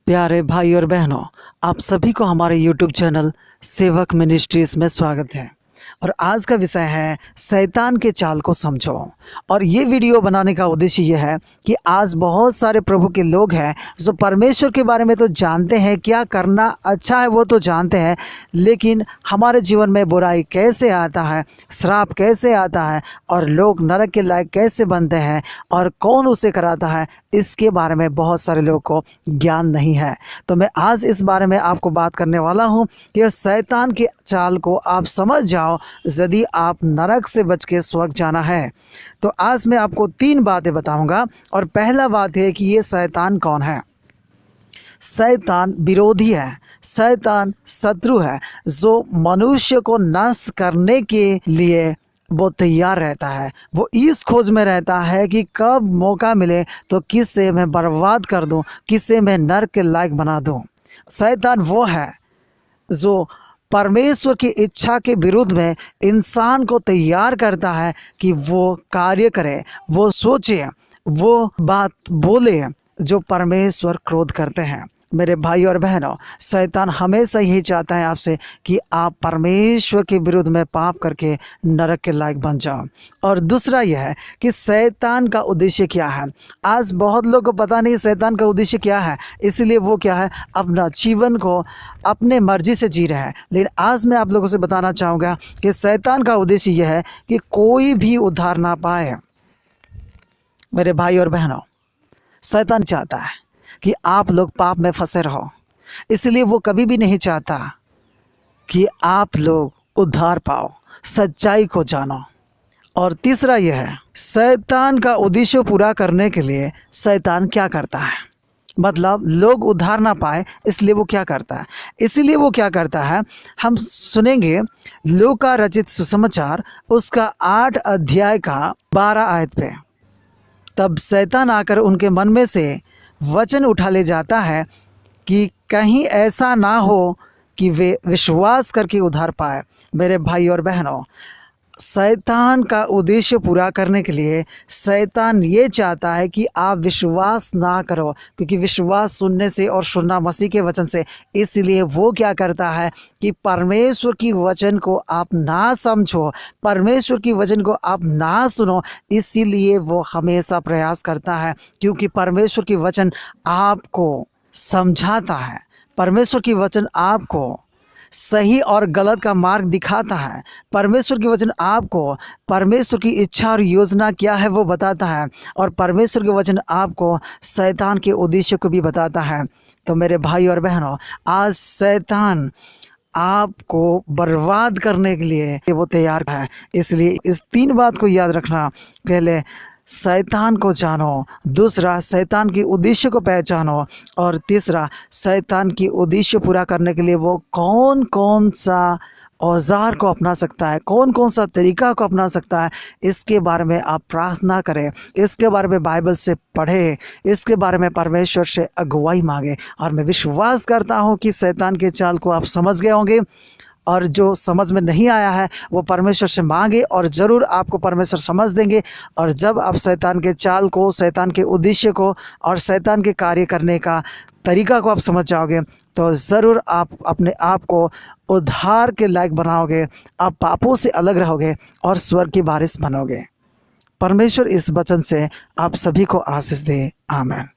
प्यारे भाई और बहनों, आप सभी को हमारे YouTube चैनल सेवक मिनिस्ट्रीज में स्वागत है। और आज का विषय है शैतान के चाल को समझो। और ये वीडियो बनाने का उद्देश्य ये है कि आज बहुत सारे प्रभु के लोग हैं जो परमेश्वर के बारे में तो जानते हैं, क्या करना अच्छा है वो तो जानते हैं, लेकिन हमारे जीवन में बुराई कैसे आता है, श्राप कैसे आता है और लोग नरक के लायक कैसे बनते हैं और कौन उसे कराता है, इसके बारे में बहुत सारे लोगों को ज्ञान नहीं है। तो मैं आज इस बारे में आपको बात करने वाला हूँ कि शैतान के चाल को आप समझ जाओ यदि आप नरक से बच के स्वर्ग जाना है। तो आज मैं आपको 3 बातें बताऊंगा। और पहला बात है कि ये शैतान कौन है। शैतान विरोधी है, शैतान शत्रु है जो मनुष्य को नाश करने के लिए वो तैयार रहता है। वो इस खोज में रहता है कि कब मौका मिले तो किससे मैं बर्बाद कर दूं, किससे मैं नरक के लायक बना दूं। शैतान वो है जो परमेश्वर की इच्छा के विरुद्ध में इंसान को तैयार करता है कि वो कार्य करे, वो सोचे, वो बात बोले जो परमेश्वर क्रोध करते हैं। मेरे भाई और बहनों, शैतान हमेशा यही चाहता है आपसे कि आप परमेश्वर के विरुद्ध में पाप करके नरक के लायक बन जाओ। और दूसरा यह है कि शैतान का उद्देश्य क्या है। आज बहुत लोगों को पता नहीं शैतान का उद्देश्य क्या है, इसलिए वो क्या है, अपना जीवन को अपने मर्जी से जी रहे हैं। लेकिन आज मैं आप लोगों से बताना चाहूँगा कि शैतान का उद्देश्य यह है कि कोई भी उद्धार ना पाए। मेरे भाई और बहनों, शैतान चाहता है कि आप लोग पाप में फंसे रहो, इसलिए वो कभी भी नहीं चाहता कि आप लोग उद्धार पाओ, सच्चाई को जानो। और तीसरा यह है, शैतान का उद्देश्य पूरा करने के लिए शैतान क्या करता है, मतलब लोग उद्धार ना पाए इसलिए वो क्या करता है। इसलिए वो क्या करता है, हम सुनेंगे लूका रचित सुसमाचार उसका 8 अध्याय का 12 आयत पे। तब शैतान आकर उनके मन में से वचन उठा ले जाता है कि कहीं ऐसा ना हो कि वे विश्वास करके उद्धार पाए। मेरे भाई और बहनों, शैतान का उद्देश्य पूरा करने के लिए शैतान ये चाहता है कि आप विश्वास ना करो, क्योंकि विश्वास सुनने से और सुनना मसीह के वचन से। इसलिए वो क्या करता है कि परमेश्वर की वचन को आप ना समझो, परमेश्वर की वचन को आप ना सुनो। इसीलिए वो हमेशा प्रयास करता है, क्योंकि परमेश्वर की वचन आपको समझाता है, परमेश्वर की वचन आपको सही और गलत का मार्ग दिखाता है, परमेश्वर की वचन आपको परमेश्वर की इच्छा और योजना क्या है वो बताता है, और परमेश्वर के वचन आपको शैतान के उद्देश्य को भी बताता है। तो मेरे भाई और बहनों, आज शैतान आपको बर्बाद करने के लिए वो तैयार है। इसलिए इस 3 बात को याद रखना। पहले शैतान को जानो, दूसरा शैतान के उद्देश्य को पहचानो, और तीसरा शैतान की उद्देश्य पूरा करने के लिए वो कौन कौन सा औजार को अपना सकता है, कौन कौन सा तरीका को अपना सकता है, इसके बारे में आप प्रार्थना करें, इसके बारे में बाइबल से पढ़ें, इसके बारे में परमेश्वर से अगुवाई मांगे। और मैं विश्वास करता हूँ कि शैतान के चाल को आप समझ गए होंगे, और जो समझ में नहीं आया है वो परमेश्वर से मांगे और ज़रूर आपको परमेश्वर समझ देंगे। और जब आप शैतान के चाल को, शैतान के उद्देश्य को और शैतान के कार्य करने का तरीका को आप समझ जाओगे तो ज़रूर आप अपने आप को उद्धार के लायक बनाओगे, आप पापों से अलग रहोगे और स्वर्ग की वारिस बनोगे। परमेश्वर इस वचन से आप सभी को आशीष दे। आमीन।